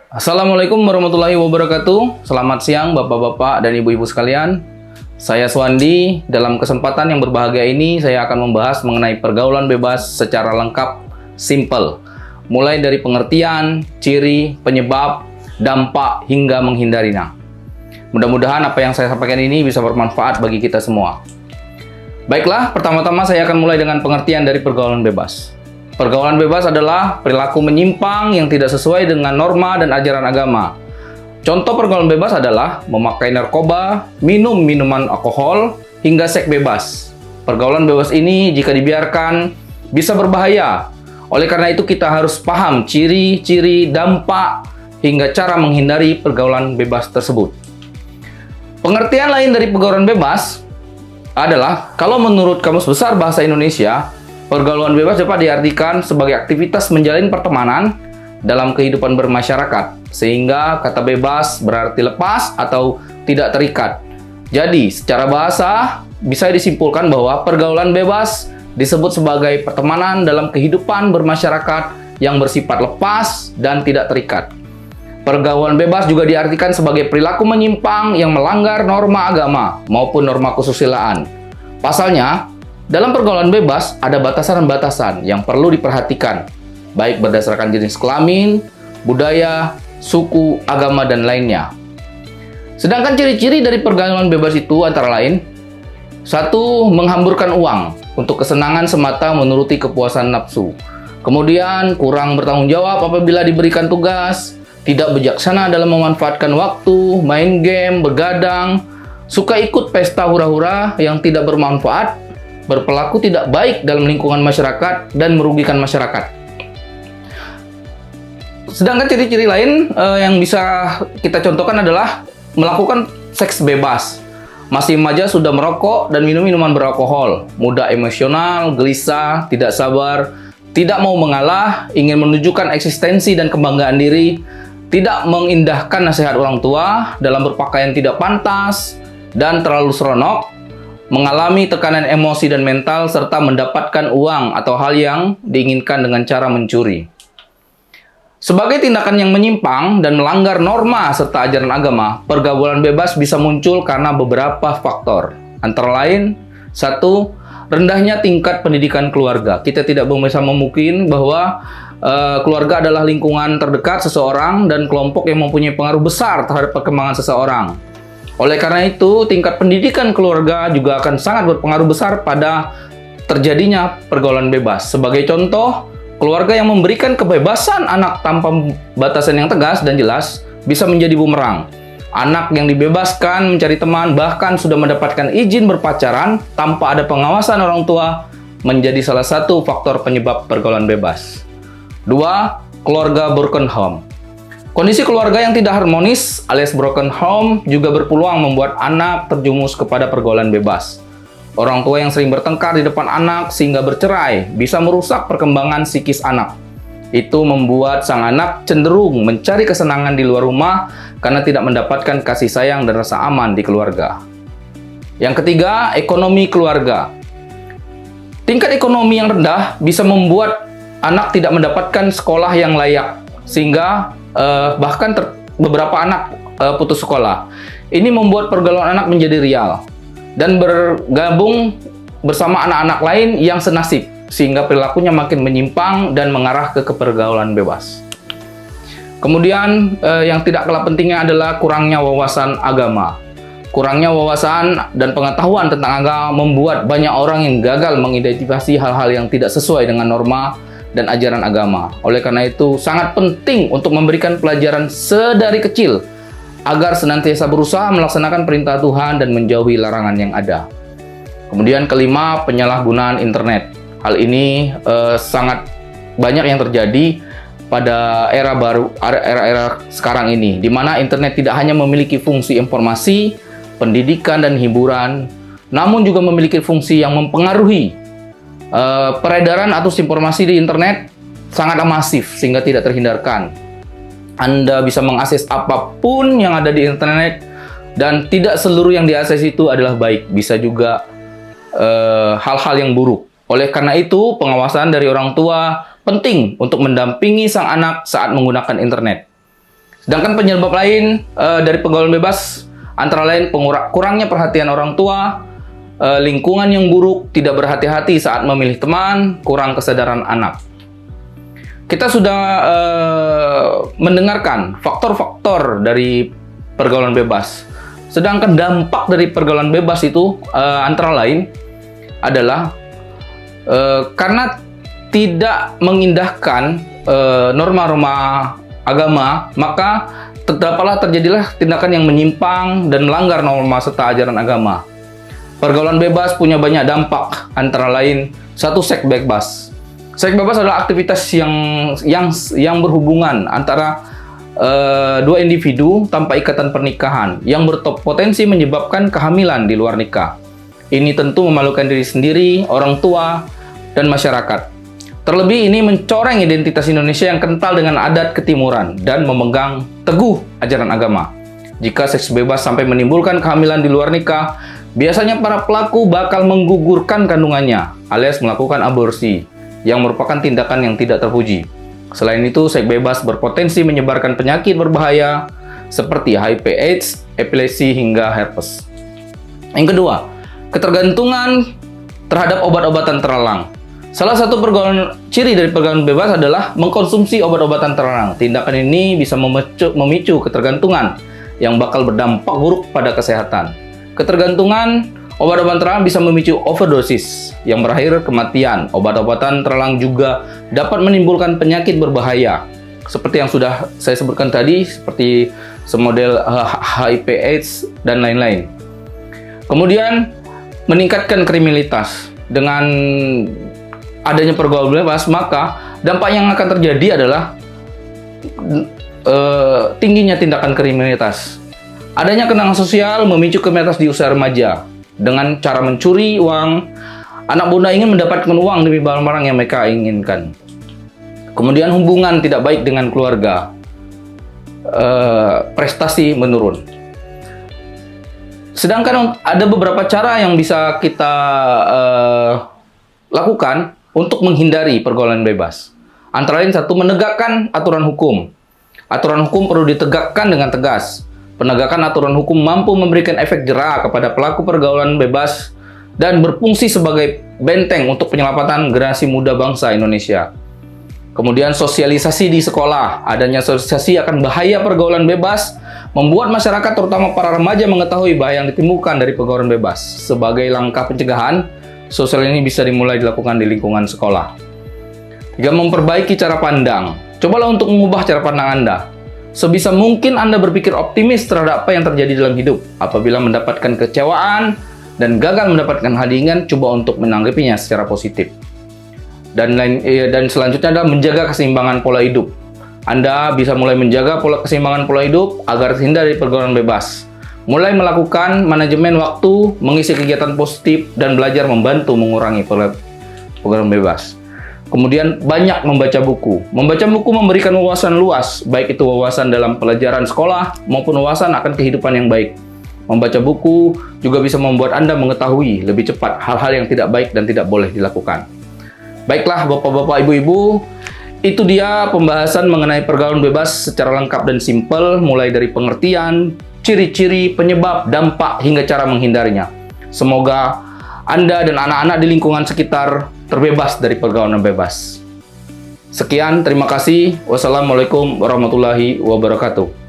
Assalamualaikum warahmatullahi wabarakatuh. Selamat siang bapak-bapak dan ibu-ibu sekalian. Saya Swandi. Dalam kesempatan yang berbahagia ini saya akan membahas mengenai pergaulan bebas secara lengkap, simple. Mulai dari pengertian, ciri, penyebab, dampak, hingga menghindarinya. Mudah-mudahan apa yang saya sampaikan ini bisa bermanfaat bagi kita semua. Baiklah, pertama-tama saya akan mulai dengan pengertian dari pergaulan bebas. Pergaulan bebas adalah perilaku menyimpang yang tidak sesuai dengan norma dan ajaran agama. Contoh pergaulan bebas adalah memakai narkoba, minum minuman alkohol, hingga seks bebas. Pergaulan bebas ini jika dibiarkan bisa berbahaya. Oleh karena itu kita harus paham ciri-ciri, dampak, hingga cara menghindari pergaulan bebas tersebut. Pengertian lain dari pergaulan bebas adalah, kalau menurut Kamus Besar Bahasa Indonesia, pergaulan bebas dapat diartikan sebagai aktivitas menjalin pertemanan dalam kehidupan bermasyarakat, sehingga kata bebas berarti lepas atau tidak terikat. Jadi, secara bahasa bisa disimpulkan bahwa pergaulan bebas disebut sebagai pertemanan dalam kehidupan bermasyarakat yang bersifat lepas dan tidak terikat. Pergaulan bebas juga diartikan sebagai perilaku menyimpang yang melanggar norma agama maupun norma kesusilaan. Pasalnya, dalam pergaulan bebas, ada batasan-batasan yang perlu diperhatikan, baik berdasarkan jenis kelamin, budaya, suku, agama, dan lainnya. Sedangkan ciri-ciri dari pergaulan bebas itu antara lain, 1. Menghamburkan uang untuk kesenangan semata menuruti kepuasan nafsu. Kemudian, kurang bertanggung jawab apabila diberikan tugas, tidak bijaksana dalam memanfaatkan waktu, main game, begadang, suka ikut pesta hura-hura yang tidak bermanfaat, berperilaku tidak baik dalam lingkungan masyarakat, dan merugikan masyarakat. Sedangkan ciri-ciri lain yang bisa kita contohkan adalah melakukan seks bebas. Masih remaja sudah merokok dan minum minuman beralkohol, mudah emosional, gelisah, tidak sabar, tidak mau mengalah, ingin menunjukkan eksistensi dan kebanggaan diri, tidak mengindahkan nasihat orang tua, dalam berpakaian tidak pantas, dan terlalu seronok, mengalami tekanan emosi dan mental, serta mendapatkan uang atau hal yang diinginkan dengan cara mencuri. Sebagai tindakan yang menyimpang dan melanggar norma serta ajaran agama, pergaulan bebas bisa muncul karena beberapa faktor. Antara lain, 1. Rendahnya tingkat pendidikan keluarga. Kita tidak bisa memungkiri bahwa keluarga adalah lingkungan terdekat seseorang dan kelompok yang mempunyai pengaruh besar terhadap perkembangan seseorang. Oleh karena itu, tingkat pendidikan keluarga juga akan sangat berpengaruh besar pada terjadinya pergaulan bebas. Sebagai contoh, keluarga yang memberikan kebebasan anak tanpa batasan yang tegas dan jelas bisa menjadi bumerang. Anak yang dibebaskan mencari teman, bahkan sudah mendapatkan izin berpacaran tanpa ada pengawasan orang tua, menjadi salah satu faktor penyebab pergaulan bebas. 2. Keluarga broken home. Kondisi keluarga yang tidak harmonis alias broken home juga berpeluang membuat anak terjumus kepada pergaulan bebas. Orang tua yang sering bertengkar di depan anak sehingga bercerai bisa merusak perkembangan psikis anak. Itu membuat sang anak cenderung mencari kesenangan di luar rumah karena tidak mendapatkan kasih sayang dan rasa aman di keluarga. Yang ketiga, ekonomi keluarga. Tingkat ekonomi yang rendah bisa membuat anak tidak mendapatkan sekolah yang layak, sehingga bahkan beberapa anak putus sekolah. Ini membuat pergaulan anak menjadi rial dan bergabung bersama anak-anak lain yang senasib, sehingga perilakunya makin menyimpang dan mengarah ke pergaulan bebas. Kemudian yang tidak kalah pentingnya adalah kurangnya wawasan agama. Kurangnya wawasan dan pengetahuan tentang agama membuat banyak orang yang gagal mengidentifikasi hal-hal yang tidak sesuai dengan norma dan ajaran agama. Oleh karena itu, sangat penting untuk memberikan pelajaran sedari kecil agar senantiasa berusaha melaksanakan perintah Tuhan dan menjauhi larangan yang ada. Kemudian kelima, penyalahgunaan internet. Hal ini sangat banyak yang terjadi pada era sekarang ini, di mana internet tidak hanya memiliki fungsi informasi, pendidikan, dan hiburan, namun juga memiliki fungsi yang mempengaruhi peredaran atau informasi di internet sangat masif sehingga tidak terhindarkan. Anda bisa mengakses apapun yang ada di internet dan tidak seluruh yang diakses itu adalah baik, bisa juga hal-hal yang buruk. Oleh karena itu, pengawasan dari orang tua penting untuk mendampingi sang anak saat menggunakan internet. Sedangkan penyebab lain dari pergaulan bebas antara lain kurangnya perhatian orang tua, lingkungan yang buruk, tidak berhati-hati saat memilih teman, kurang kesadaran anak. Kita sudah mendengarkan faktor-faktor dari pergaulan bebas. Sedangkan dampak dari pergaulan bebas itu antara lain adalah karena tidak mengindahkan norma-norma agama, maka terjadilah tindakan yang menyimpang dan melanggar norma serta ajaran agama. Pergaulan bebas punya banyak dampak, antara lain satu, seks bebas. Seks bebas adalah aktivitas yang berhubungan antara dua individu tanpa ikatan pernikahan yang berpotensi menyebabkan kehamilan di luar nikah. Ini tentu memalukan diri sendiri, orang tua, dan masyarakat. Terlebih ini mencoreng identitas Indonesia yang kental dengan adat ketimuran dan memegang teguh ajaran agama. Jika seks bebas sampai menimbulkan kehamilan di luar nikah, biasanya para pelaku bakal menggugurkan kandungannya alias melakukan aborsi yang merupakan tindakan yang tidak terpuji. Selain itu, seks bebas berpotensi menyebarkan penyakit berbahaya seperti HIV/AIDS, epilepsi, hingga herpes. Yang kedua, ketergantungan terhadap obat-obatan terlarang. Salah satu ciri dari pergaulan bebas adalah mengkonsumsi obat-obatan terlarang. Tindakan ini bisa memicu ketergantungan yang bakal berdampak buruk pada kesehatan. Ketergantungan obat-obatan terlarang bisa memicu overdosis yang berakhir kematian. Obat-obatan terlarang juga dapat menimbulkan penyakit berbahaya seperti yang sudah saya sebutkan tadi, seperti semodel HIV/AIDS dan lain-lain. Kemudian meningkatkan kriminalitas. Dengan adanya pergaulan bebas, maka dampak yang akan terjadi adalah tingginya tindakan kriminalitas. Adanya kenangan sosial memicu kriminalitas di usia remaja. Dengan cara mencuri uang, anak muda ingin mendapatkan uang demi barang-barang yang mereka inginkan. Kemudian hubungan tidak baik dengan keluarga, prestasi menurun. Sedangkan ada beberapa cara yang bisa kita lakukan untuk menghindari pergaulan bebas. Antara lain satu, menegakkan aturan hukum. Aturan hukum perlu ditegakkan dengan tegas. Penegakan aturan hukum mampu memberikan efek jera kepada pelaku pergaulan bebas dan berfungsi sebagai benteng untuk penyelamatan generasi muda bangsa Indonesia. Kemudian sosialisasi di sekolah. Adanya sosialisasi akan bahaya pergaulan bebas membuat masyarakat terutama para remaja mengetahui bahaya yang ditimbulkan dari pergaulan bebas. Sebagai langkah pencegahan, sosial ini bisa dimulai dilakukan di lingkungan sekolah. 3. Memperbaiki cara pandang. Cobalah untuk mengubah cara pandang Anda. Sebisa mungkin Anda berpikir optimis terhadap apa yang terjadi dalam hidup. Apabila mendapatkan kecewaan dan gagal mendapatkan hadiah, coba untuk menanggapinya secara positif. Dan selanjutnya adalah menjaga keseimbangan pola hidup. Anda bisa mulai menjaga keseimbangan pola hidup agar terhindar dari pergaulan bebas. Mulai melakukan manajemen waktu, mengisi kegiatan positif, dan belajar membantu mengurangi pergaulan bebas. Kemudian banyak membaca buku. Membaca buku memberikan wawasan luas, baik itu wawasan dalam pelajaran sekolah maupun wawasan akan kehidupan yang baik. Membaca buku juga bisa membuat Anda mengetahui lebih cepat hal-hal yang tidak baik dan tidak boleh dilakukan. Baiklah Bapak-bapak, Ibu-ibu, itu dia pembahasan mengenai pergaulan bebas secara lengkap dan simpel, mulai dari pengertian, ciri-ciri, penyebab, dampak, hingga cara menghindarinya. Semoga Anda dan anak-anak di lingkungan sekitar terbebas dari pergaulan bebas. Sekian, terima kasih. Wassalamualaikum warahmatullahi wabarakatuh.